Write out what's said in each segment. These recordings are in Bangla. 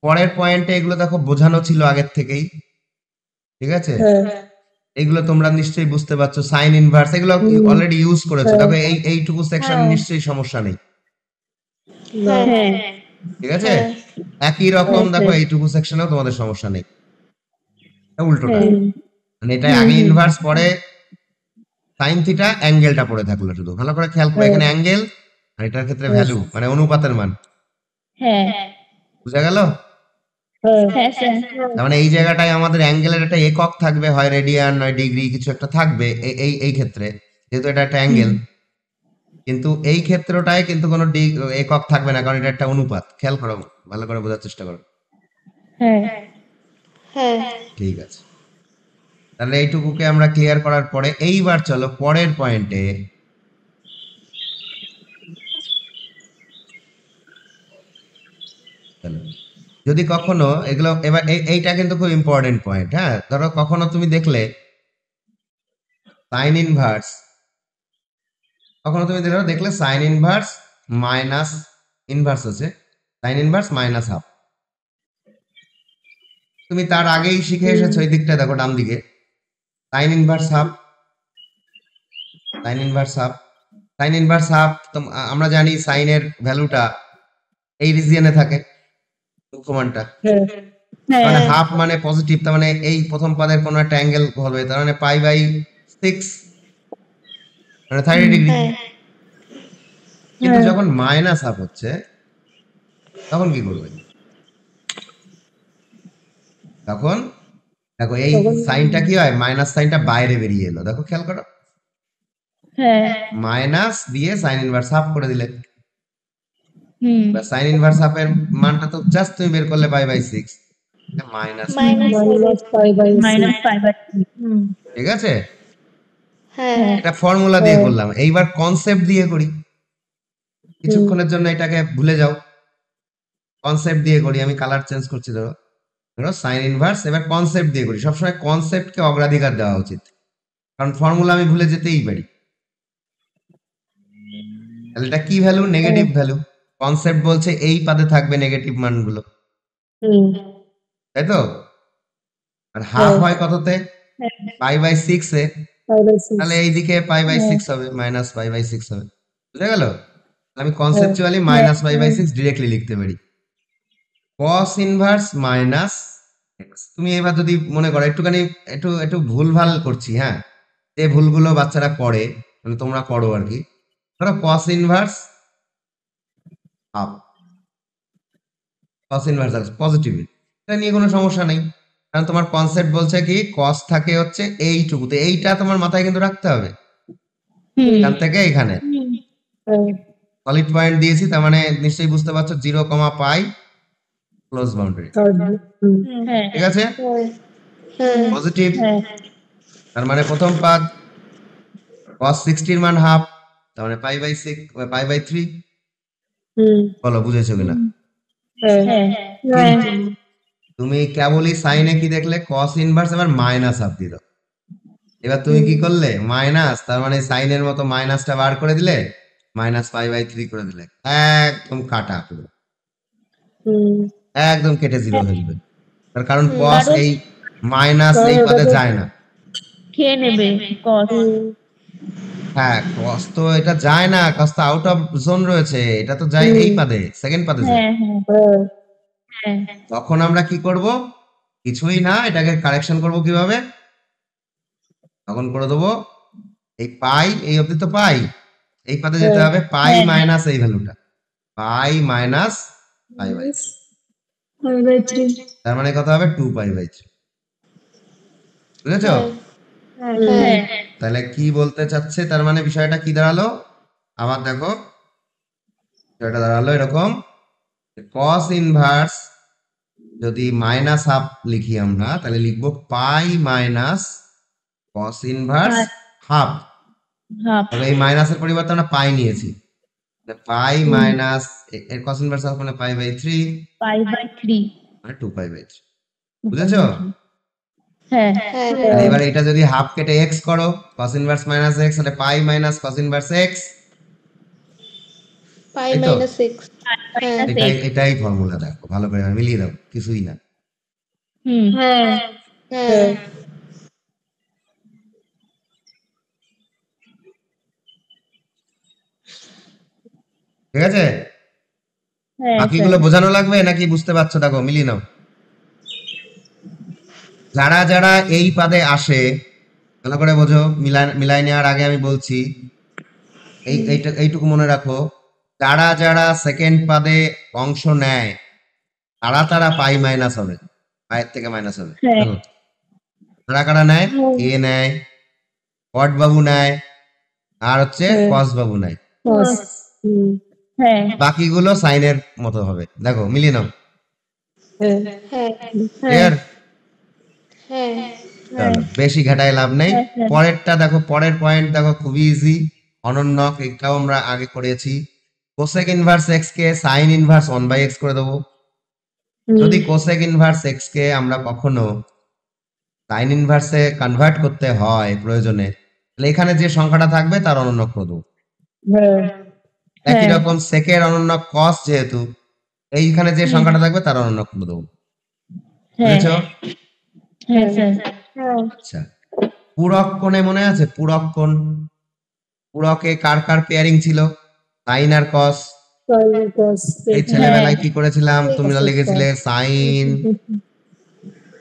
পরের পয়েন্টে এগুলো দেখো বোঝানো ছিল আগের থেকেই, ঠিক আছে? এগুলো তোমরা নিশ্চয়ই বুঝতে পারছো, সাইন ইনভার্স এগুলো অলরেডি ইউজ করেছো, দেখো এইটুকু সেকশন নিশ্চয়ই সমস্যা নেই, ঠিক আছে? একই রকম দেখো এইটুকু সেকশনেও তোমাদের সমস্যা নেই, উল্টোটা, মানে এটা আগে ইনভার্স পরে সাইন থিটা, অ্যাঙ্গেলটা পড়ে থাকলো শুধু, ভালো করে খেয়াল করো, এখানে অ্যাঙ্গেল আর এটার ক্ষেত্রে ভ্যালু, মানে অনুপাতের মান, বুঝা গেল? তার মানে এই জায়গাটায় আমাদের অ্যাঙ্গেলের একটা একক থাকবে, হয় রেডিয়ান নয় ডিগ্রি, কিছু একটা থাকবে এই ক্ষেত্রে, যেহেতু এটা একটা অ্যাঙ্গেল। কিন্তু এই ক্ষেত্রটায় কিন্তু কোনো একক থাকবে না, কারণ এটা একটা অনুপাত, খেয়াল করো, ভালো করে বোঝার চেষ্টা করো। ঠিক আছে, তাহলে এইটুকুকে আমরা ক্লিয়ার করার পরে এইবার চলো পরের পয়েন্টে। যদি কখনো এগুলো এবার এইটা কিন্তু খুব ইম্পর্টেন্ট পয়েন্ট, হ্যাঁ, ধরো কখনো তুমি দেখলে সাইন ইনভার্স, কখনো তুমি দেখলে সাইন ইনভার্স মাইনাস ইনভার্স আছে, সাইন ইনভার্স মাইনাস হাফ, তুমি তার আগেই শিখে এসেছো, এই দিকটা দেখো ডান দিকে, sign inverse half, sign inverse half, sign inverse half, আমরা জানি সাইনের ভ্যালুটা এই রিজিয়নে থাকে, মুখ্যমানটা, মানে হাফ মানে পজিটিভ, তার মানে এই প্রথম পদের কোনো একটা অ্যাঙ্গেল হবে, তার মানে পাই বাই 6, মানে 30 ডিগ্রি। কিন্তু যখন মাইনাস হাফ হচ্ছে তখন কি করবে? তখন দেখো এই সাইনটা কি হয়, মাইনাস সাইনটা বাইরে বেরিয়ে এলো, দেখো খেয়াল করো, মাইনাস দিয়ে সাইন ইনভার্স হাফ করে দিলে, সাইন ইনভার্স হাফের মানটা তো জাস্ট তুমি বের করলে পাই বাই 6, মাইনাস, ঠিক আছে? এটা ফর্মুলা দিয়ে করলাম, এইবার কনসেপ্ট দিয়ে করি, কিছুক্ষণের জন্য এটাকে ভুলে যাও, কনসেপ্ট দিয়ে করি, আমি কালার চেঞ্জ করছি, ধরো ধরো সাইন ইনভার্স, এবার কনসেপ্ট দিয়ে করি, সবসময় কনসেপ্টকে অগ্রাধিকার দেওয়া উচিত, কারণ ফর্মুলা আমি ভুলে যেতেই পারি। তাহলে এটা কি ভ্যালু? নেগেটিভ ভ্যালু, কনসেপ্ট বলছে এই পাদে থাকবে নেগেটিভ মানগুলো, তাই তো? আর হাফ হয় কততে? পাই বাই 6 এ, তাহলে এইদিকে পাই বাই 6 হবে, মাইনাস পাই বাই 6 হবে, বুঝা গেল? আমি conceptually minus pi by 6 directly লিখতে পারি, cos ইনভার্স মাইনাস x। তুমি এবার যদি মনে করো একটুখানি একটু একটু ভুলভাল করছি, হ্যাঁ, যে ভুলগুলো বাচ্চারা করে, মানে তোমরা করো আর কি, ধরো cos inverse half, cos inverse positive, এটা নিয়ে কোনো সমস্যা নেই, কারণ তোমার কনসেপ্ট বলছে কি cos থাকে হচ্ছে এইটুকুতে, এইটা তোমার মাথায় কিন্তু রাখতে হবে, এখান থেকে এখানে সলিড পয়েন্ট দিয়েছি, তার মানে নিশ্চয়ই বুঝতে পারছো 0, পাই ক্লোজ বাউন্ডারি, ঠিক আছে, পজিটিভ, তার মানে প্রথম পাদ cos 60 এর মান হাফ, তার মানে পাই বাই 6, পাই বাই 3, বলো বুঝেছো কিনা? কিন্তু তুমি কেবলই সাইনে কি দেখলে, cos ইনভার্স এবার মাইনাস হাফ দিল, এবার তুমি কি করলে মাইনাস, তার মানে সাইনের মতো মাইনাসটা বার করে দিলে, মাইনাস পাই বাই 3 করে দিলে, একদম কাটা পুরো, একদম কেটে জিরো হয়ে যাবে, তার কারণ cos এই মাইনাস এই পদে যায় না, খেয়ে নেবে cos। হ্যাঁ cos তো এটা যায় না, cos তো আউট অফ জোন রয়েছে, এটা তো যায় এই পাদে, সেকেন্ড পাদে যায়, তখন আমরা কি করব? কিছুই না, এটাকে কারেকশন করব কিভাবে? তখন করে দেবো এই পাই, এই অবধি তো পাই, এই পাদে যেতে হবে পাই মাইনাস এই ভ্যালুটা, পাই মাইনাস পাই বাই 3, তার মানে কত হবে 2 পাই বাই 3, বুঝেছো? তাহলে কি বলতে চাচ্ছে, তার মানে বিষয়টা কি দাঁড়ালো, আবার দেখো বিষয়টা দাঁড়ালো এরকম, cos ইনভার্স যদি মাইনাস হাফ লিখি আমরা, তাহলে লিখবো পাই মাইনাস cos ইনভার্স হাফ, তবে এই মাইনাসের পরিবর্তে আমরা পাই নিয়েছি, পাই মাইনাস এর cos ইনভার্স হাফ মানে পাই বাই 3, মানে 2 পাই বাই 3, বুঝেছো? এবার এটা যদি হাফ কেটে x করো, cos ইনভার্স মাইনাস x, তাহলে পাই মাইনাস cos ইনভার্স x, পাই তাই তো? Minus x. হ্যাঁ এটাই ফর্মুলা, দেখো ভালো করে মিলিয়ে দাও, কিছুই না। হুম হ্যাঁ হ্যাঁ ঠিক আছে, হ্যাঁ বাকিগুলো বোঝানো লাগবে নাকি বুঝতে পারছো? দেখো মিলিয়ে নাও। যারা যারা এই পাদে আসে ভালো করে বোঝো, মিলাই নেওয়ার আগে আমি বলছি, এইটুকু মনে রাখো, যারা যারা সেকেন্ড পাদে অংশ নেয় তারা তারা পাই মাইনাস হবে, পায়ের থেকে মাইনাস হবে। হ্যাঁ। দেখো কারা কারা নেয়, এ নেয়, কট বাবু নেয়, আর হচ্ছে কস বাবু নেয়, হ্যাঁ বাকিগুলো সাইনের মতো হবে। দেখো মিলিয়ে নাও, হ্যাঁ ক্লিয়ার? হ্যাঁ চলো বেশি ঘাটায় লাভ নেই। হ্যাঁ, হ্যাঁ। পরেরটা দেখো, পরের পয়েন্ট দেখো খুবই ইজি, অনন্যক, এটাও আমরা আগে করেছি। কোসেক ইনভার্স এক্স কে সাইন ইনভার্স 1/x করে দেবো। যদি কোসেক ইনভার্স এক্স কে আমরা কখনো সাইন ইনভার্সে কনভার্ট করতে হয় প্রয়োজনে, তাহলে এখানে যে সংখ্যাটা থাকবে তার অনন্যক করে দেবো। একই হ্যাঁ। রকম সেকের অনন্যক কস, যেহেতু এইখানে যে সংখ্যাটা থাকবে তার অনন্যক করে দেবো। হ্যাঁ বুঝেছো? হ্যাঁ স্যার আচ্ছা, পূরক কোণে মনে আছে? পূরক কোণ, পূরকে কার কার পেয়ারিং ছিল? সাইন আর কস। এই ছেলেবেলায় কি করেছিলাম, তোমরা লিখেছিলে সাইন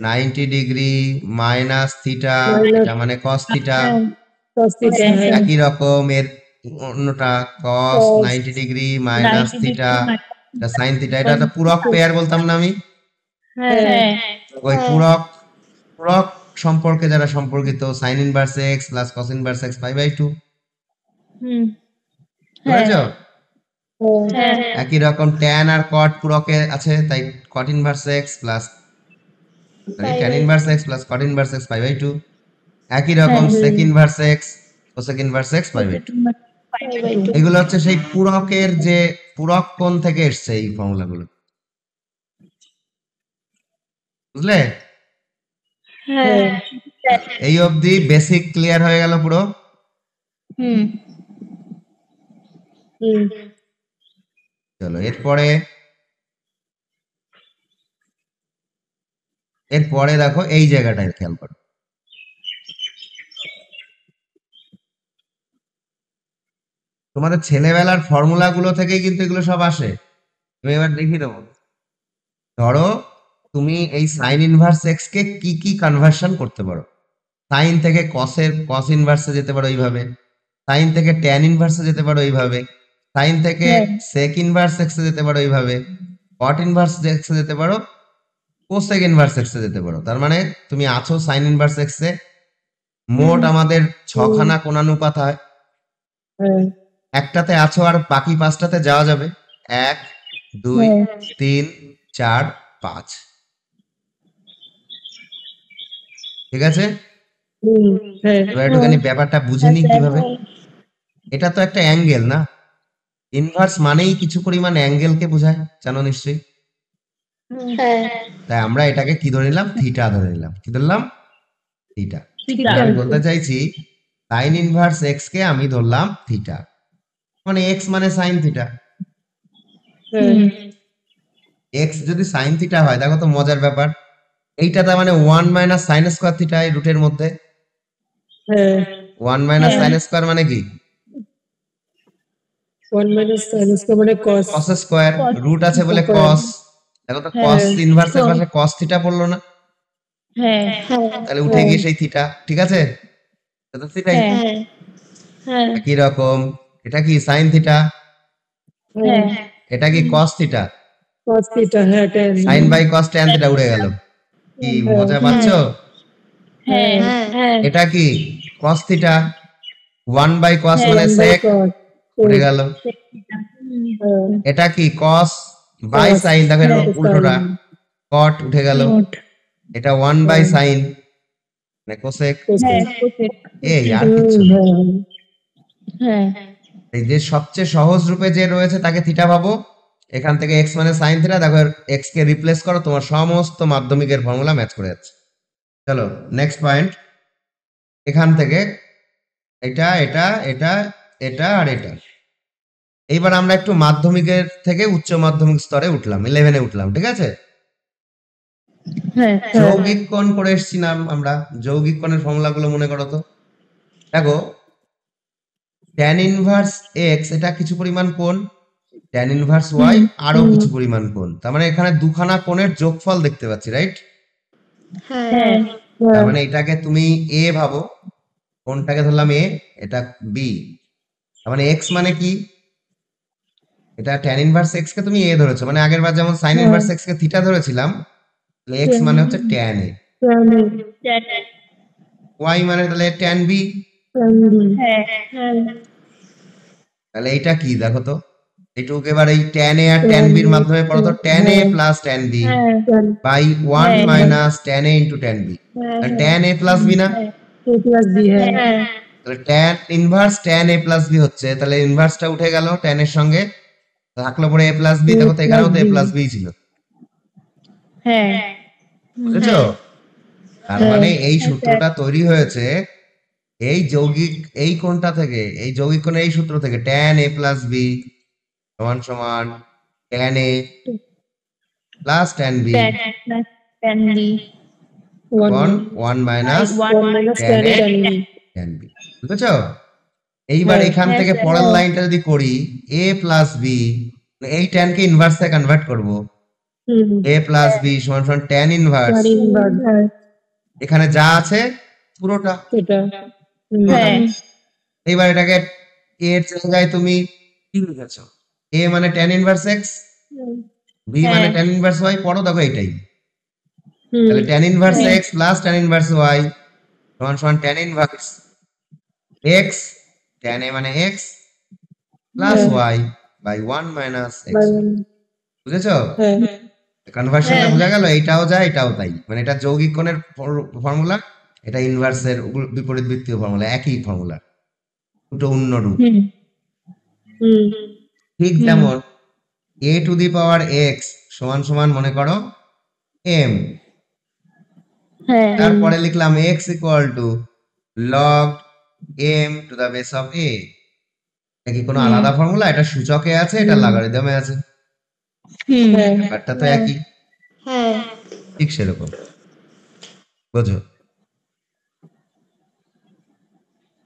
90 ডিগ্রি মাইনাস থিটা, এটা মানে কস থিটা। একই রকম এর অন্যটা কস 90 ডিগ্রি মাইনাস থিটা, এটা সাইন থিটা। এটা একটা পূরক পেয়ার বলতাম না আমি? হ্যাঁ ওই পূরক পূরক সম্পর্কে যারা সম্পর্কিত, sine inverse x plus cos inverse x পাই/2, হুম বুঝেছো? হ্যাঁ একই রকম ট্যান আর কট পূরকে আছে, তাই cot inverse x plus tan inverse x plus cot inverse x পাই/2। একই রকম sec inverse x cosec inverse x পাই/2। এগুলো হচ্ছে সেই পূরকের যে পূরক কোণ থেকে এসছে এই ফর্মুলাগুলো, বুঝলে? হ্যাঁ এই অবধি বেসিক ক্লিয়ার হয়ে গেল পুরো? হুম চলো এরপরে দেখো এই জায়গাটায় খেয়াল করো। তোমাদের ছেলেবেলার ফর্মুলা গুলো থেকেই কিন্তু এগুলো সব আসে। আমি এবার দেখিয়ে দেবো। ধরো তুমি এই সাইন ইনভার্স এক্স কে কি কি কনভার্সন করতে পারো। সাইন থেকে কসের কস ইনভার্সে যেতে পারো এইভাবে, সাইন থেকে ট্যান ইনভার্সে যেতে পারো এইভাবে, সাইন থেকে সেক ইনভার্স এক্সে যেতে পারো এইভাবে, কট ইনভার্স এক্সে যেতে পারো, কোসেক ইনভার্স এক্সে যেতে পারো। তার মানে তুমি আছো সাইন ইনভার্স এক্সে, মোট আমাদের 6খানা কোণানুপাত হয়, একটাতে আছো আর বাকি 5টাতে যাওয়া যাবে, 1 2 3 4 5। ঠিক আছে, এবার একটুখানি ব্যাপারটা বুঝে নি কিভাবে। এটা তো একটা অ্যাঙ্গেল না, ইনভার্স মানেই কিছু পরিমাণ অ্যাঙ্গেলকে বোঝায়, জানো নিশ্চয়ই। তাই আমরা এটাকে কি ধরে নিলাম, থিটা ধরে নিলাম। কি ধরলাম? থিটা। আমি বলতে চাইছি সাইন ইনভার্স এক্স কে আমি ধরলাম থিটা, মানে এক্স মানে সাইন থিটা। এক্স যদি সাইন থিটা হয়, দেখো তো মজার ব্যাপার, এইটা তার মানে 1 মাইনাস সাইন স্কোয়ার থিটা, এই রুটের মধ্যে 1 মাইনাস সাইন স্কোয়ার মানে কি? 1 minus sin square মানে cos কস স্কোয়ার, রুট আছে বলে কস। দেখো তো কস ইনভার্সের পাশে কস থিটা পড়লো না? হ্যাঁ তাহলে উঠে গিয়ে সেই থিটা। ঠিক আছে, তো থিটাই। একই রকম এটা কি সাইন থিটা, এটা কি কস থিটা, cos theta হ্যাঁ tan sine by cos tan theta উড়ে গেল। কি মজা পাচ্ছো? এটা কি কস থিটা, 1 বাই কস মানে সেক উড়ে গেল। এটা কি কস বাই সাইন, দেখো এর উল্টোটা কট উঠে গেল। এটা 1 বাই সাইন মানে কোসেক। এই আর কিছু না। এই যে সবচেয়ে সহজ রূপে যে রয়েছে তাকে থিটা ভাবো, এখান থেকে এক্স মানে সাইন থিটা, দেখো এক্স কে রিপ্লেস করো, তোমার সমস্ত মাধ্যমিকের ফর্মুলা ম্যাচ করে যাচ্ছে। চলো নেক্সট পয়েন্ট, এখান থেকে এটা এটা এটা এটা আর এটা, এইবার আমরা একটু মাধ্যমিকের থেকে উচ্চ মাধ্যমিক স্তরে উঠলাম, 11-এ উঠলাম, ঠিক আছে? হ্যাঁ যৌগিক কোণ করে এসেছিলাম আমরা। যৌগিক কোণের ফর্মুলা গুলো মনে করো তো। দেখো, tan ইনভার্স x এটা কিছু পরিমাণ কোণ, tan ইনভার্স y আরো কিছু পরিমাণ কোণ। তার মানে এখানে দুখানা কোণের যোগফল দেখতে পাচ্ছি, রাইট? হ্যাঁ হ্যাঁ তার মানে এটাকে তুমি a ভাবো, কোণটাকে ধরলাম a, এটা b। তার মানে x মানে কি? এটা tan ইনভার্স x কে তুমি a ধরেছো, মানে আগের বার যেমন sin ইনভার্স x কে থিটা ধরেছিলাম, তাহলে x মানে হচ্ছে tan a, y মানে তাহলে tan b। হ্যাঁ তাহলে এইটা কি দেখো তো, এইটুকু এবার এই tan a R tan b এর মাধ্যমে পড়ো তো, tan a plus tan b by 1 minus tan a into tan b। tan a plus b না, A plus B है তাহলে tan inverse tan a plus b হচ্ছে, তাহলে ইনভার্সটা উঠে গেল tan এর সঙ্গে, থাকলো পরে a প্লাস b। দেখো তো এখানেও তো a প্লাস b ছিল, হ্যাঁ বুঝেছো? তার মানে এই সূত্রটা তৈরি হয়েছে এই যৌগিক এই কোণটা থেকে, এই যৌগিক কোণের এই সূত্র থেকে, tan a প্লাস b সমান সমান tan a plus tan b one 1 minus minus tan tan A tan B. tan b। বুঝেছো? এইবার এখান থেকে পরের লাইনটা যদি করি, a প্লাস b, এই tan কে ইনভার্সে কনভার্ট করব, a প্লাস b সমান সমান tan ইনভার্স, Tan inverse এখানে যা আছে পুরোটা। এটা হ্যাঁ এইবার এটাকে a এর জায়গায় তুমি কি লিখেছো? a মানে tan ইনভার্স x, b মানে tan ইনভার্স y, পড়ো দেখো এইটাই। তাহলে tan inverse x plus tan inverse y সমান সমান tan inverse x, tan a মানে x plus y by 1 minus x। বুঝেছো? হ্যাঁ কনভার্সনটা বোঝা গেল? এইটাও যায় এটাও তাই, মানে এটা যৌগিক কোণের ফর্মুলা, এটা ইনভার্সের বিপরীত বৃত্তীয় ফর্মুলা, একই ফর্মুলা, দুটো অন্য রূপ। ঠিক যেমন a to the power x সমান সমান মনে করো m, হ্যাঁ তারপরে লিখলাম x equal to log m to the base of a। এটা কি কোনো আলাদা ফর্মুলা? এটা সূচকে আছে, এটা লগারিদমে আছে, ব্যাপারটা তো একই। হ্যাঁ ঠিক সেরকম, বুঝো?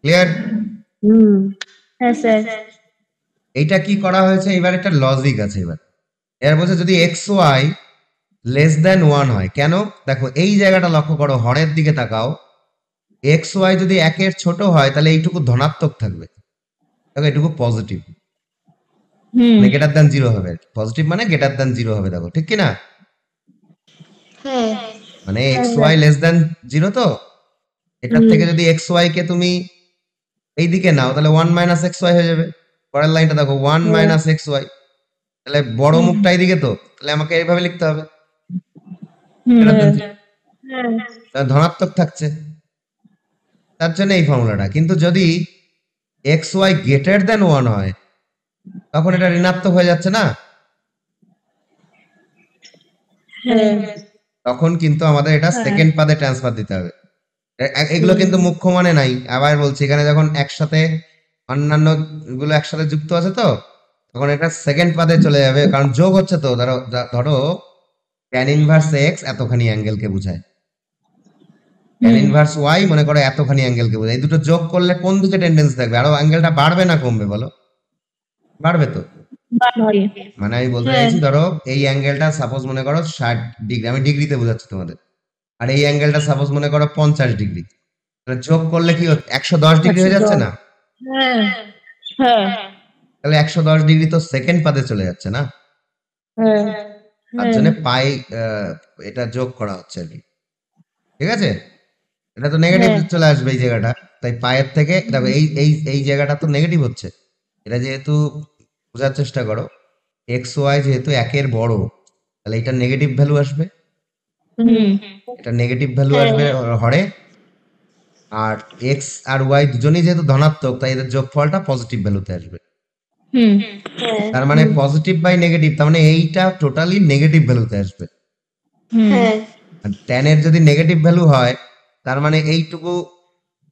ক্লিয়ার? হ্যাঁ স্যার এইটা কি করা হয়েছে, এবার একটা লজিক আছে। এবার বলছে যদি এক্স ওয়াই লেস দেন 1 হয়, কেন? দেখো এই জায়গাটা লক্ষ্য করো, হরের দিকে তাকাও, এক্স ওয়াই যদি 1-এর ছোট হয় তাহলে এইটুকু ধনাত্মক থাকবে, দেখো এইটুকু পজিটিভ, মানে গ্রেটার দ্যান 0 হবে। পজিটিভ মানে গ্রেটার দ্যান 0 হবে, দেখো ঠিক কি না? হ্যাঁ মানে এক্স ওয়াই লেস দেন 0, তো এটার থেকে যদি এক্স ওয়াই কে তুমি এই দিকে নাও তাহলে 1 মাইনাস এক্স ওয়াই হয়ে যাবে। পরের লাইনটা দেখো 1 মাইনাস এক্স ওয়াই, তাহলে বড় মুখটা এইদিকে, তো তাহলে আমাকে এইভাবে লিখতে হবে, তাহলে ধনাত্মক থাকছে, তার জন্য এই ফর্মুলাটা। কিন্তু যদি এক্স ওয়াই গ্রেটার দেন 1 হয় তখন এটা ঋণাত্মক হয়ে যাচ্ছে না? তখন কিন্তু আমাদের এটা সেকেন্ড পাদে ট্রান্সফার দিতে হবে। এগুলো কিন্তু মুখ্য মানে নাই, আবার বলছি, এখানে যখন একসাথে অন্যান্য গুলো একসাথে যুক্ত আছে তো তখন এটা সেকেন্ড পাদে চলে যাবে, কারণ যোগ হচ্ছে তো। ধরো tan ইনভার্স x এতখানি অ্যাঙ্গেলকে বোঝায়, tan ইনভার্স y মনে করো এতখানি অ্যাঙ্গেলকে বোঝায়। এই দুটো যোগ করলে কোন দিকে টেন্ডেন্সি থাকবে? আরো অ্যাঙ্গেলটা বাড়বে না কমবে বলো? বাড়বে তো। মানে আমি বলতে চাইছি, ধরো এই অ্যাঙ্গেলটা সাপোজ মনে করো 60 ডিগ্রি, আমি ডিগ্রিতে বোঝাচ্ছি তোমাদের, আর এই অ্যাঙ্গেলটা সাপোজ মনে করো 50 ডিগ্রি, তাহলে যোগ করলে কি হচ্ছে? 110 ডিগ্রি হয়ে যাচ্ছে না? তাহলে 110 ডিগ্রি তো সেকেন্ড পাদে চলে যাচ্ছে না? তার জন্য পাই এটা যোগ করা হচ্ছে আর কি, ঠিক আছে? এটা তো নেগেটিভ চলে আসবে এই জায়গাটা, তাই পায়ের থেকে দেখো এই এই এই জায়গাটা তো নেগেটিভ হচ্ছে। এটা যেহেতু বোঝার চেষ্টা করো, এক্স ওয়াই যেহেতু 1-এর বড়, তাহলে এটা নেগেটিভ ভ্যালু আসবে, এটা নেগেটিভ ভ্যালু আসবে হরে, আর এক্স আর ওয়াই দুজনেই যেহেতু ধনাত্মক তাই এদের যোগফলটা পজিটিভ ভ্যালুতে আসবে। তার মানে পজিটিভ বাই নেগেটিভ, তার মানে এইটা টোটালি নেগেটিভ ভ্যালুতে আসবে। হ্যাঁ আর tan এর যদি নেগেটিভ ভ্যালু হয় তার মানে এইটুকু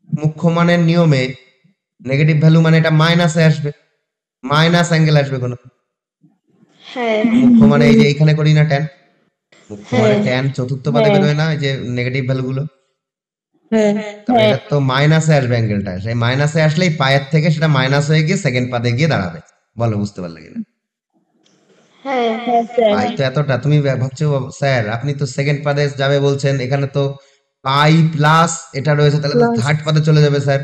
মুখ্য মানের নিয়মে নেগেটিভ ভ্যালু মানে এটা মাইনাসে আসবে, মাইনাস অ্যাঙ্গেল আসবে কোনো। হ্যাঁ মুখ্য মানে এই যে এইখানে করি না ট্যান, মুখ্য মানে হ্যাঁ। ট্যান চতুর্থ পাদে হ্যাঁ। বেরোয় না এই যে নেগেটিভ ভ্যালু গুলো, হ্যাঁ তারপরে এটা তো মাইনাসে আসবে অ্যাঙ্গেলটা, সেই মাইনাসে আসলেই পায়ের থেকে সেটা মাইনাস হয়ে গিয়ে সেকেন্ড পাদে গিয়ে দাঁড়াবে। বলো বুঝতে পারলে কিনা? হ্যাঁ হ্যাঁ স্যার পাই তো এতটা, তুমি ভাবছো স্যার আপনি তো সেকেন্ড পাদে যাবে বলছেন, এখানে তো পাই প্লাস এটা রয়েছে, তাহলে তো Plus. থার্ড পাদে চলে যাবে স্যার।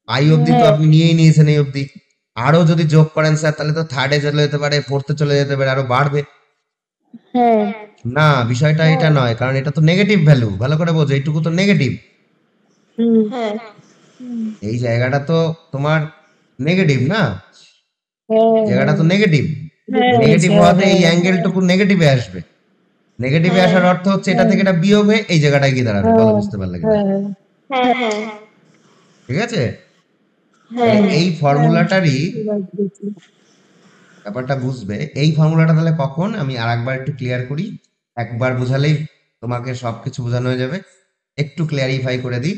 পাই অবধি তো হ্যাঁ। আপনি নিয়েই নিয়েছেন এই অবধি, আরো যদি যোগ করেন স্যার তাহলে তো থার্ডে চলে যেতে পারে, ফোর্থে চলে যেতে পারে, আরো বাড়বে। হ্যাঁ না, বিষয়টা এটা নয়, কারণ এটা তো নেগেটিভ ভ্যালু, ভালো করে বোঝো, এইটুকু তো নেগেটিভ, হুম হ্যাঁ এই জায়গাটা তো তোমার নেগেটিভ না, হ্যাঁ জায়গাটা তো নেগেটিভ, হ্যাঁ নেগেটিভ হ্যাঁ, হওয়াতে এই হ্যাঁ, অ্যাঙ্গেলটুকু নেগেটিভে আসবে, নেগেটিভে হ্যাঁ। আসার অর্থ হচ্ছে এটা থেকে এটা বিয়োগ হয়ে এই জায়গাটায় গিয়ে দাঁড়াবে। বলো বুঝতে পারলে কিনা? হ্যাঁ হ্যাঁ হ্যাঁ ঠিক আছে, হ্যাঁ এই ফর্মুলাটারই এবার বুঝেছি। ব্যাপারটা বুঝবে। এই ফর্মুলাটা তাহলে কখন, আমি আর একবার একটু ক্লিয়ার করি, একবার বোঝালেই তোমাকে সবকিছু বোঝানো হয়ে যাবে, একটু ক্লিয়ারিফাই করে দিই।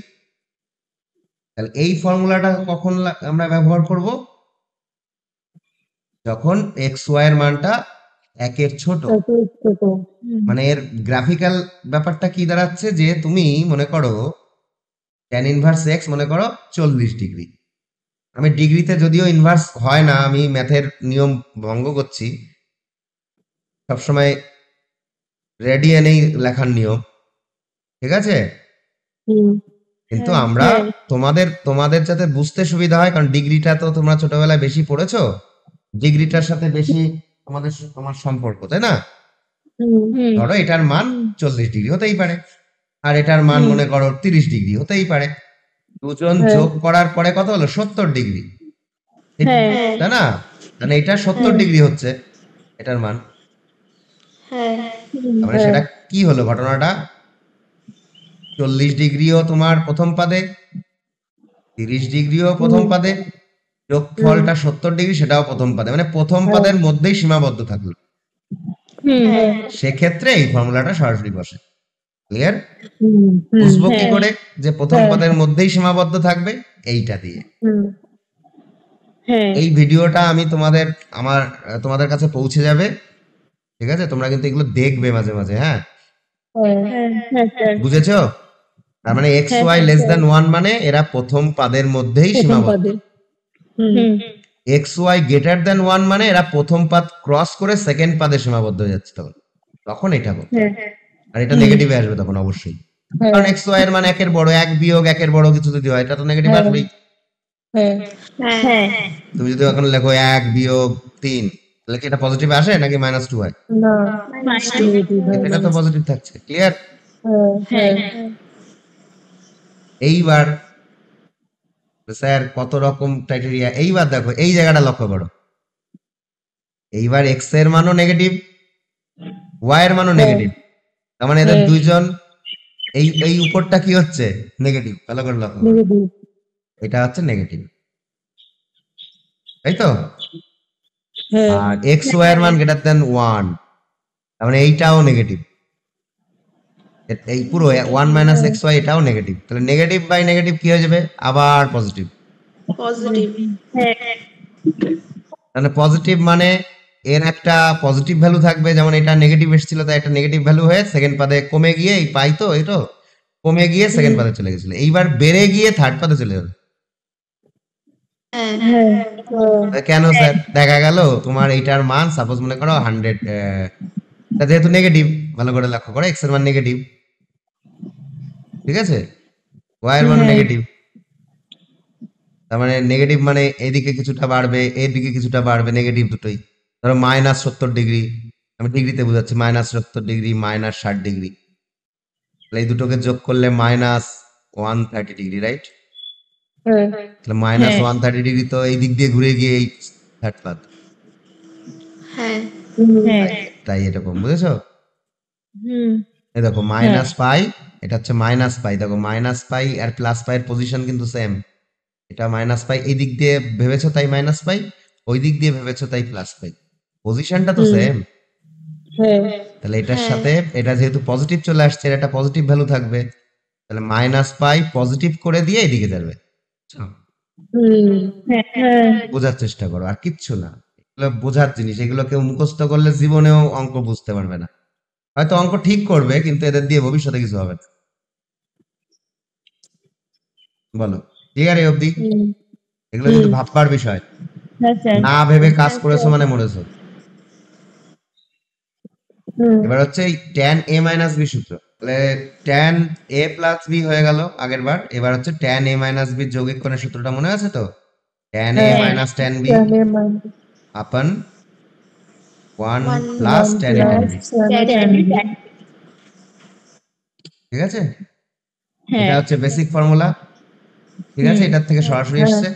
তাহলে এই ফর্মুলাটা কখন আমরা ব্যবহার করব, যখন এক্স ওয়াই এর মানটা একের ছোট, এত ছোট। মানে এর গ্রাফিক্যাল ব্যাপারটা কি দাঁড়াচ্ছে, যে তুমি মনে করো ট্যান ইনভার্স এক্স মনে করো 40 ডিগ্রি, আমি ডিগ্রিতে যদিও ইনভার্স হয় না, আমি ম্যাথের নিয়ম ভঙ্গ করছি, সবসময় রেডিয়ানেই লেখার নিয়ম, ঠিক আছে, হুম কিন্তু আমরা তোমাদের যাতে বুঝতে সুবিধা হয়, কারণ ডিগ্রিটা তো তোমরা ছোটবেলায় বেশি পড়েছো, ডিগ্রিটার সাথে বেশি তোমার সম্পর্ক, তাই না? হুম ধরো এটার মান 40 ডিগ্রি হতেই পারে, আর এটার মান মনে করো 30 ডিগ্রি হতেই পারে, দুজন হ্যাঁ। যোগ করার পরে কত হলো 70 ডিগ্রি, হ্যাঁ তাই না? মানে এটা 70 ডিগ্রি হচ্ছে এটার মান, হ্যাঁ তার মানে সেটা কি হলো ঘটনাটা, 40 ডিগ্রিও তোমার প্রথম পাদে, 30 ডিগ্রিও প্রথম পাদে, যোগফলটা 70 ডিগ্রি সেটাও প্রথম পাদে, মানে প্রথম পাদের মধ্যেই সীমাবদ্ধ থাকলো, সেক্ষেত্রে এই ফর্মুলাটা সরাসরি বসে। ক্লিয়ার? হুম বুঝবো কি হ্যাঁ। করে যে প্রথম পদের মধ্যেই সীমাবদ্ধ থাকবে, এইটা দিয়ে। হুম হ্যাঁ এই ভিডিওটা আমি তোমাদের কাছে পৌঁছে যাবে, ঠিক আছে, তোমরা কিন্তু এগুলো দেখবে মাঝে মাঝে, হ্যাঁ, হ্যাঁ স্যার বুঝেছো? তার মানে এক্স হ্যাঁ, ওয়াই লেস দ্যান 1 মানে এরা প্রথম পাদের মধ্যেই প্রথম সীমাবদ্ধ, পদে হুম হুম এক্স ওয়াই গ্রেটার দ্যান 1 মানে এরা প্রথম পাদ ক্রস করে সেকেন্ড পাদে সীমাবদ্ধ হয়ে যাচ্ছে, তখন এটা হবে, হ্যাঁ আর এটা নেগেটিভে আসবে তখন অবশ্যই, হ্যাঁ কারণ এক্স ওয়াই এর মান একের বড়, এক বিয়োগ একের বড় কিছু যদি হয় এটা তো নেগেটিভ হ্যাঁ। আসবেই। হ্যাঁ হ্যাঁ তুমি যদি এখন লেখো 1 বিয়োগ 3, তাহলে কি এটা পজিটিভ আসে নাকি -2 হয়? না মাস্টার নেগেটিভ কিন্তু এটা তো পজিটিভ থাকছে। ক্লিয়ার? হ্যাঁ হ্যাঁ এইবার স্যার কত রকম ক্রাইটেরিয়া, এইবার দেখো এই জায়গাটা লক্ষ্য করো, এইবার এক্স এর মানও নেগেটিভ, ওয়াই এর মানও নেগেটিভ, তার মানে এদের দুইজন এই এই উপরটা কি হচ্ছে নেগেটিভ, ভালো করে লক্ষ্য করো, নেগেটিভ এটা হচ্ছে নেগেটিভ, তাই তো? হ্যাঁ আর এক্স ওয়াই এর মান গ্রেটার দ্যান 1, তার মানে এইটাও নেগেটিভ, এই পুরো 1 মাইনাস এক্স ওয়াই এটাও নেগেটিভ, তাহলে নেগেটিভ বাই নেগেটিভ কি হয়ে যাবে আবার পজিটিভ, পজিটিভ তাহলে পজিটিভ মানে এর একটা পজিটিভ ভ্যালু থাকবে, যেমন এটা নেগেটিভ এসেছিল তাই একটা নেগেটিভ ভ্যালু হয়ে সেকেন্ড পাদে কমে গিয়ে এই পাই তো এটা কমে গিয়ে সেকেন্ড পাদে চলে গেছিল, এইবার বেড়ে গিয়ে থার্ড পাদে চলে যাবে। হ্যাঁ কেন স্যার? দেখা গেল তোমার এইটার মান সাপোজ মনে করো 100, যেহেতু নেগেটিভ, ভালো করে লক্ষ্য করো, এক্স এর মান নেগেটিভ, ঠিক আছে, ওয়াই এর মান নেগেটিভ, তার মানে নেগেটিভ মানে এদিকে কিছুটা বাড়বে এদিকে কিছুটা বাড়বে, নেগেটিভ দুটোই, ধরো -70 ডিগ্রি, আমি ডিগ্রিতে বোঝাচ্ছি, -70 ডিগ্রি -60 ডিগ্রি, তাহলে এই দুটোকে যোগ করলে -130 ডিগ্রি, রাইট? হ্যাঁ তাহলে -130 ডিগ্রি তো এই দিক দিয়ে ঘুরে গিয়ে এই থার্ড পাদ, হ্যাঁ হ্যাঁ তাই এরকম, বুঝেছো? হুম এই দেখো মাইনাস পাই, এটা হচ্ছে মাইনাস পাই, দেখো মাইনাস পাই আর প্লাস পাই এর পজিশন কিন্তু সেম, এটা মাইনাস পাই এই দিক দিয়ে ভেবেছো তাই মাইনাস পাই, ওই দিক দিয়ে ভেবেছো তাই প্লাস পাই, পজিশনটা তো সেম, হ্যাঁ তাহলে এটার সাথে এটা যেহেতু পজিটিভ চলে আসছে, এর একটা পজিটিভ ভ্যালু থাকবে, তাহলে মাইনাস পাই পজিটিভ করে দিয়ে এদিকে যাবে, বুঝছো? হ্যাঁ হ্যাঁ বোঝার চেষ্টা করো, আর কিচ্ছু না। এগুলো বোঝার জিনিস, এগুলো কেউ মুখস্থ করলে জীবনেও অঙ্ক বুঝতে পারবে না। হয়তো অঙ্ক ঠিক করবে, কিন্তু এদের দিয়ে ভবিষ্যতে কিছু হবে না। বলো, ক্লিয়ার এই অবধি? এগুলো কিন্তু ভাববার বিষয়। হ্যাঁ স্যার না ভেবে কাজ করেছো মানে মরেছো। এবার হচ্ছে এই tan a মাইনাস বি সূত্র, তাহলে tan a প্লাস বি হয়ে গেল আগের বার। এবার হচ্ছে tan a মাইনাস বি যৌগিক কোণের সূত্রটা মনে আছে তো? tan a হ্যাঁ মাইনাস tan b আপন 1 One plus tan a tan b। ঠিক আছে, হ্যাঁ এটা হচ্ছে বেসিক ফর্মুলা। ঠিক আছে, এটার থেকে সরাসরি এসছে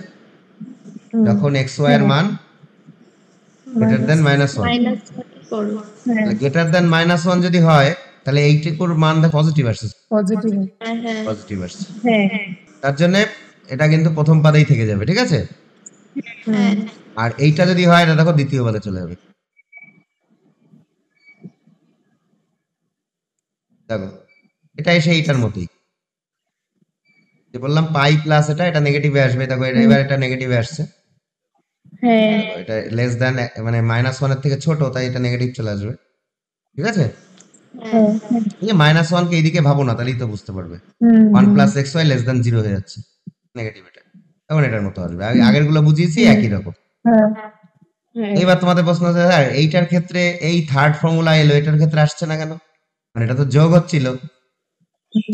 যখন x y এর মান গ্রেটার দেন -1। minus করো। হ্যাঁ গ্রেটার দেন -1 যদি হয়, তাহলে এইটুকুর মান পজিটিভ আসছে, হ্যাঁ হ্যাঁ পজিটিভ আসছে। হ্যাঁ তার জন্য এটা কিন্তু প্রথম পাদেই থেকে যাবে। ঠিক আছে, হ্যাঁ আর এইটা যদি হয়, এটা দেখো দ্বিতীয় পাদে চলে যাবে। দেখো, এটা এসে এইটার মতোই, যে বললাম পাই প্লাস এটা নেগেটিভে আসবে। দেখো এবার এটা নেগেটিভে আসছে। হ্যাঁ দেখো, এটা লেস দেন মানে -1 এর থেকে ছোট, তাই এটা নেগেটিভ চলে আসবে। ঠিক আছে, হ্যাঁ এই যে -1 কে এইদিকে ভাবো না, তাহলেই তো বুঝতে পারবে। 1 plus X Y less than 0 হয়ে যাচ্ছে, নেগেটিভ এটা। তখন এটার মতো আসবে। আগের গুলো বুঝিয়েছি একই রকম। এইবার তোমাদের প্রশ্ন হচ্ছে, স্যার এইটার ক্ষেত্রে এই থার্ড ফর্মুলা এলো, এটার ক্ষেত্রে আসছে না কেন? মানে এটা তো যোগ হচ্ছিল,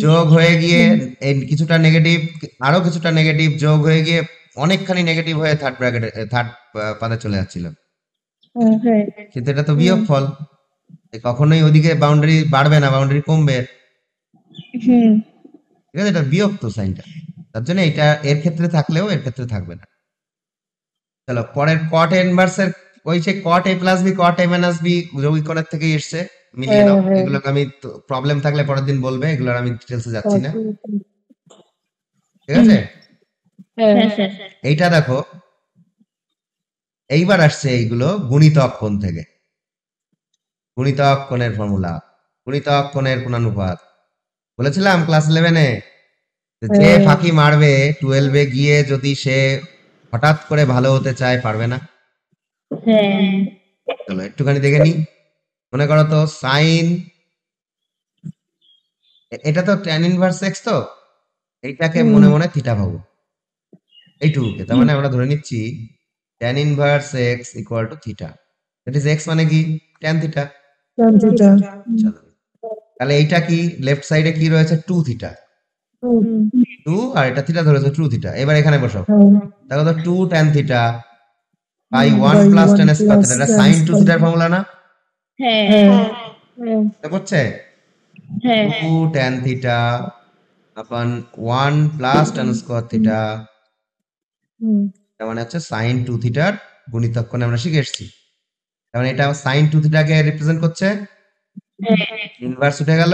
যোগ হয়ে গিয়ে এই কিছুটা নেগেটিভ, আরো কিছুটা নেগেটিভ যোগ হয়ে গিয়ে অনেকখানি নেগেটিভ হয়ে থার্ড ব্র্যাকেটে থার্ড পাদে চলে যাচ্ছিল। হ্যাঁ কিন্তু এটা তো বিয়োগ ফল, কখনোই ওদিকে বাউন্ডারি বাড়বে না, বাউন্ডারি কমবে। হুম ঠিক আছে, এটা বিয়োগ তো সাইনটা, তার জন্য এটা এর ক্ষেত্রে থাকলেও এর ক্ষেত্রে থাকবে না। চলো পরের কট এ ইনভার্সের, ওই যে কট এ প্লাস বি কট এ মাইনাস বি যৌগিক কোণের থেকেই এসছে, মিলিয়ে নাও। এগুলোকে আমি প্রবলেম থাকলে পরের দিন বলবে, এগুলোর আমি ডিটেলসে যাচ্ছি না। ঠিক আছে, হ্যাঁ স্যার এইটা দেখো, এইবার আসছে এইগুলো গুণিতক কোণ থেকে। গুণিতক কোণের ফর্মুলা, গুণিতক কোণের কোণানুপাত বলেছিলাম ক্লাস 11-এ, যে ফাঁকি মারবে 12-এ গিয়ে যদি সে হঠাৎ করে ভালো হতে চায়, পারবে না। হ্যাঁ চলো একটুখানি দেখে নি। মনে করো তো সাইন, এটা তো tan ইনভার্স x, তো এইটাকে মনে মনে থিটা ভাবো, এইটুকুকে। তার মানে আমরা ধরে নিচ্ছি tan inverse x equal two theta. That is x মানে কি tan থিটা। চলো, তাহলে এইটা কি লেফট সাইডে কি রয়েছে 2 থিটা, 2 আর এটা থিটা ধরেছে 2 থিটা। এবার এখানে বসাও, দেখো তো 2 tan theta by 1 plus tan square theta, এটা sin 2 থিটার ফর্মুলা না? হ্যাঁ এটা করছে হ্যাঁ 2 tan থিটা আপন 1 প্লাস tan স্কয়ার থিটা, তার মানে হচ্ছে sin 2 থিটার গুণিতক কোণ আমরা শিখে এসেছি। তার মানে এটা sin 2 থিটাকে রিপ্রেজেন্ট করছে, ইনভার্স উঠে গেল,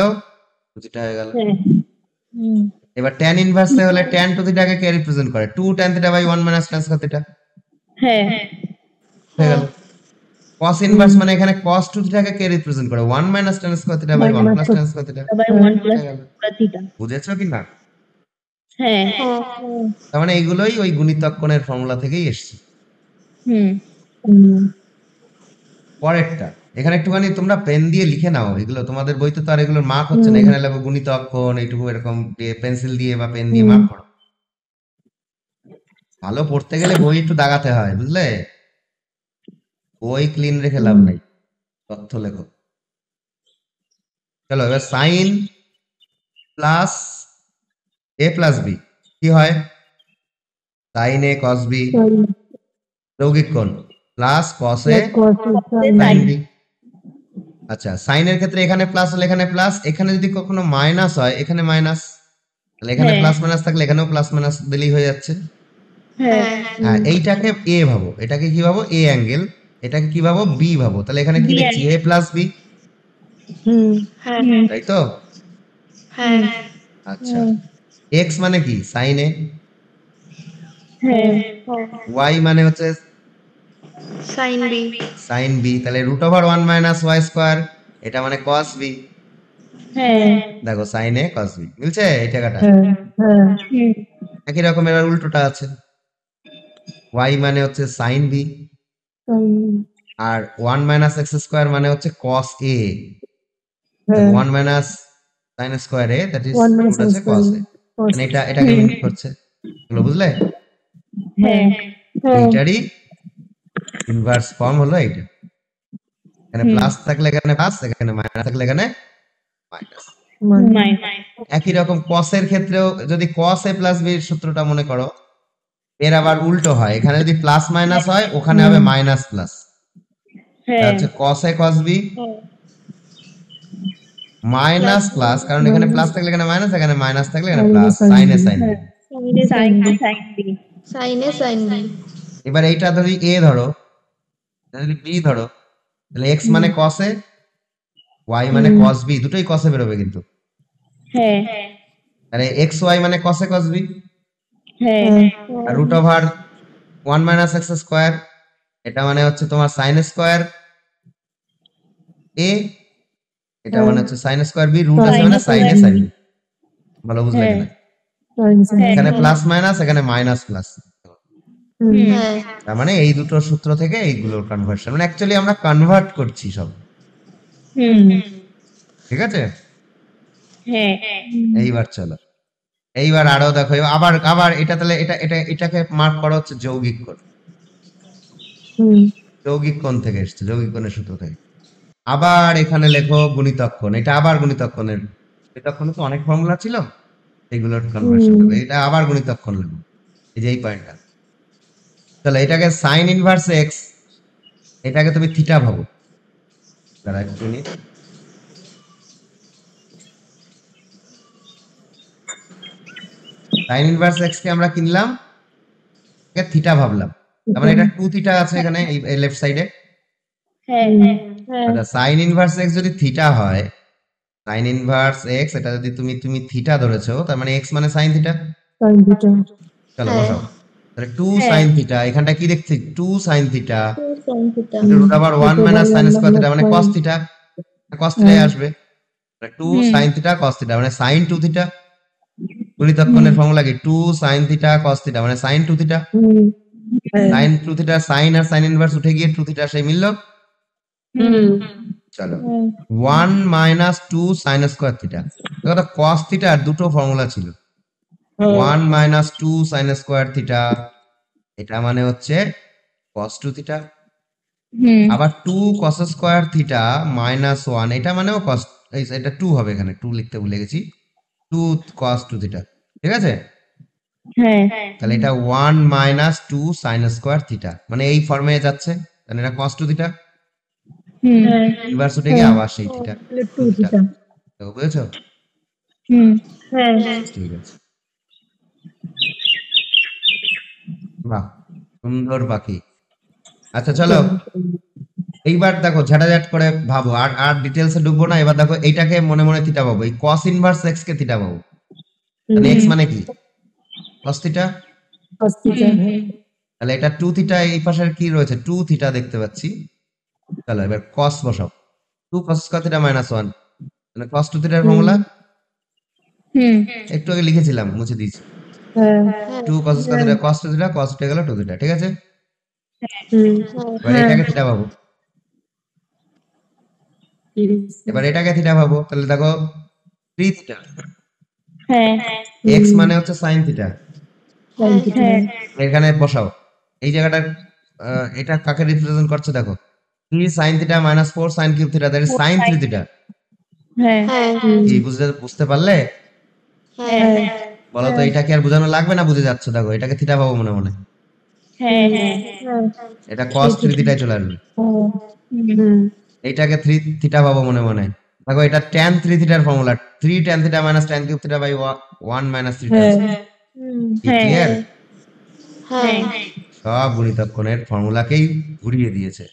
2 থিটা হয়ে গেল। এবার tan ইনভার্স হলে tan 2 থিটাকে কে রিপ্রেজেন্ট করে? 2 tan theta by 1 minus tan square theta হ্যাঁ হয়ে গেল। cos ইনভার্স মানে এখানে cos 2 থিটাকে কে রিপ্রেজেন্ট করে? 1 minus tan square theta by 1 plus tan square theta. সবাই 1 প্লাস থিটা। বুঝেছো কি না? হ্যাঁ তার মানে এগুলোই ওই গুণিতক কোণের ফর্মুলা থেকেই এসেছে। পরেরটা এখানে একটুখানি তোমরা পেন দিয়ে লিখে নাও, এগুলো তোমাদের বইতে তো আর এগুলোর মার্ক হচ্ছে না। এখানে লেখো গুণিতক কোণ, এইটুকু এরকম দিয়ে পেন্সিল দিয়ে বা পেন দিয়ে মার্ক করো। ভালো পড়তে গেলে বই একটু দাগাতে হয়, বুঝলে? বই ক্লিন রেখে লাভ নাই, তথ্য লেখো। চলো এবার সাইন প্লাস এ প্লাস বি কি হয়? সাইন এ কস বি যৌগিক কোণ প্লাস কস এ সাইন বি। আচ্ছা, সাইনের ক্ষেত্রে এখানে প্লাস হলে এখানে প্লাস, এখানে যদি কখনো মাইনাস হয় এখানে মাইনাস, তাহলে এখানে প্লাস মাইনাস থাকলে এখানেও প্লাস মাইনাস দিলেই হয়ে যাচ্ছে। হ্যাঁ, এইটাকে এ ভাবো, এটাকে কি ভাবো? এ অ্যাঙ্গেল। এটাকে কি ভাবো? বি ভাবো। তাহলে এখানে কি লিখছি? এ প্লাস বি, তাই তো? হ্যাঁ আচ্ছা, এক্স মানে কি? সাইন এ, হ্যাঁ ওয়াই মানে হচ্ছে সাইন বি সাইন বি, তাহলে root over 1 minus Y square, এটা মানে কস বি। হ্যাঁ দেখো সাইন এ কস বি মিলছে এই জায়গাটা। হুম একই রকম এবার উল্টোটা আছে, y মানে হচ্ছে sin b, আর 1 মাইনাস এক্স স্কোয়ার মানে হচ্ছে cos a, 1 minus sin square a, that is root আছে cos a, মানে এটাকে মিন করছে, এগুলো বুঝলে? হ্যাঁ এইটারই ইনভার্স ফর্ম হলো এইটা। এখানে প্লাস থাকলে এখানে প্লাস, এখানে মাইনাস থাকলে এখানে মাইনাস। একই রকম cos এর ক্ষেত্রেও যদি cos a প্লাস b এর সূত্রটা মনে করো, এর আবার উল্টো হয়, এখানে যদি প্লাস মাইনাস হয় ওখানে হবে মাইনাস প্লাস, হচ্ছে cos a cos b minus plus, কারণ এখানে প্লাস থাকলে এখানে মাইনাস, এখানে মাইনাস থাকলে এখানে plus, sin a sin b। sin a sin b। এবার এইটা যদি a ধরো, যদি b ধরো, তাহলে x মানে cos a, y মানে cos b, দুটোই cos a বেরোবে কিন্তু, তাহলে x y মানে cos a cos b, আর root over 1 minus X square, এটা মানে হচ্ছে তোমার sin স্কোয়ার a, এটা মানে হচ্ছে sin স্কোয়ার b, রুট আছে মানে sin a sin b। ভালো বুঝলে কিনা? এখানে প্লাস মাইনাস, এখানে মাইনাস প্লাস, হ্যাঁ তার মানে এই দুটো সূত্র থেকে এইগুলোর কনভার্সন, মানে অ্যাকচুয়ালি আমরা কনভার্ট করছি সব, ঠিক আছে? এইবার চলো, এইবার আরো দেখো, আবার আবার এটা তাহলে এটাকে মার্ক করা হচ্ছে যৌগিক কোণ। যৌগিক কোণ থেকে এসছে, যৌগিক কোণের সূত্র থেকে। আবার এখানে লেখো গুণিতক কোণ, এটা আবার গুণিতক কোণের, গুণিতক কোণে তো অনেক ফর্মুলা ছিল, এইগুলোর কনভার্সন হবে, এটা আবার গুণিতক কোণ লিখবো, এই যে এই পয়েন্টটা। তাহলে এটাকে সাইন ইনভার্স এক্স, এটাকে তুমি থিটা ভাবো, দাঁড়া এক মিনিট, সাইন ইনভার্স এক্স কে আমরা কিনলাম, এটাকে থিটা ভাবলাম, তার মানে এটা 2 থিটা আছে এখানে এই লেফট সাইডে। আচ্ছা, সাইন ইনভার্স এক্স যদি থিটা হয়, সাইন ইনভার্স এক্স এটা যদি তুমি থিটা ধরেছো, তার মানে এক্স মানে সাইন থিটা। চলো বসাও, তাহলে 2 সাইন থিটা, এখানটা কি দেখছি 2 sine theta sin theta। Root over 1 minus sine square theta মানে cos থিটা, cos থিটাই আসবে, 2 সাইন থিটা cos থিটা মানে sin 2 থিটা। গুণিতক কোণের ফর্মুলা কি 2 সাইন থিটা cos থিটা মানে sin 2 theta, sin 2 theta, sine আর সাইন ইনভার্স উঠে গিয়ে 2 থিটা সেই মিললো। চলো 1 মাইনাস 2 সাইন স্কয়ার থিটা, দেখো cos থিটার দুটো ফর্মুলা ছিল, 1 মাইনাস 2 সাইন স্কয়ার থিটা, এটা মানে হচ্ছে cos 2 থিটা, আবার 2 cos স্কয়ার থিটা মাইনাস 1, এটা মানেও cos, এটা 2 হবে, এখানে 2 লিখতে ভুলে গেছি, 2 cos 2 থিটা, ঠিক আছে? তাহলে এটা 1 মাইনাস 2 সাইন স্কয়ার থিটা, মানে এই ফর্মে যাচ্ছে, তাহলে এটা cos 2 থিটা, ইনভার্স উঠে গিয়ে আবার সেই থিটা, 2 থিটা, তো বুঝেছো? ঠিক আছে, বাহ সুন্দর পাখি। আচ্ছা চলো, এইবার দেখো ঝাটাঝাট করে ভাবো, আর আর ডিটেলসে ঢুকবো না, এবার দেখো এইটাকে মনে মনে থিটা পাবো, এই cos ইনভার্স x কে থিটা পাবো, তাহলে x মানে কি cos থিটা, তাহলে এটা 2 থিটা, এই পাশের কি রয়েছে 2 থিটা দেখতে পাচ্ছি। চলো এবার cos বসাও, 2 cos স্কয়ার থিটা মাইনাস 1, মানে cos 2 থিটার ফর্মুলা একটু আগে লিখেছিলাম, মুছে দিয়েছি, 2 cos square theta cos 2 theta, cos theta গেল 2 থিটা, ঠিক আছে? এবার এটাকে থিটা পাবো, এবার এটাকে থিটা পাবো, তাহলে দেখো 3 থিটা, x মানে হচ্ছে sin থিটা, এখানে বসাও এই জায়গাটা, এটা কাকে রিপ্রেজেন্ট করছে দেখো, 3 sin theta minus 4 sin cube theta, that is sin 3 theta. কি বুঝতে পারলে? বলো তো এটা কি আর বোঝানো লাগবে না, বুঝে যাচ্ছে? দেখো এটাকে থিটা পাবো মনে মনে, এটা cos 3 থিটায় চলে আসবে, এইটাকে 3 থিটা পাবো মনে মনে, দেখো এটা tan 3 থিটার formula, 3 tan theta minus tan cube theta by 1 minus 3 tan, clear? সব গুণিতক কোণের ফর্মুলাকেই ঘুরিয়ে দিয়েছে।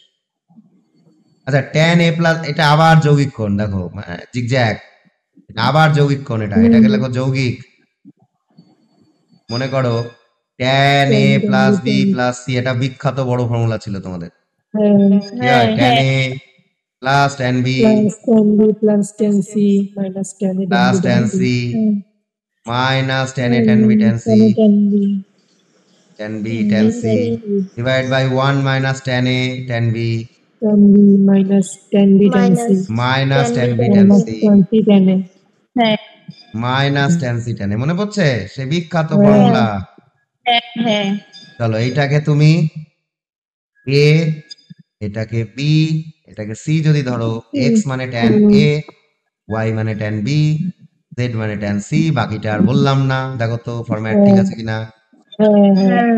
আচ্ছা tan a প্লাস, এটা আবার যৌগিক কোণ, দেখো জিগজ্যাগ, আবার যৌগিক কোণ, এটাকে লেখো যৌগিক, মনে করো tan a plus b plus c, এটা বিখ্যাত বড় ফর্মুলা ছিল তোমাদের, কি হয় tan a plus tan b plus tan c minus tan a plus tan c minus tan a tan b tan c, tan b tan c divide by 1 minus tan a tan b tan B minus tan B tan C minus tan b tan tan minus c tan C tan A. হ্যাঁ minus tan c tan a মনে পড়ছে সে বিখ্যাত ফর্মুলা হ্যাঁ হ্যাঁ চলো এইটাকে তুমি a এটাকে b এটাকে c যদি ধরো x মানে tan a y মানে tan b z মানে tan c বাকিটা আর বললাম না দেখো তো ফরম্যাট ঠিক আছে কিনা হ্যাঁ হ্যাঁ হ্যাঁ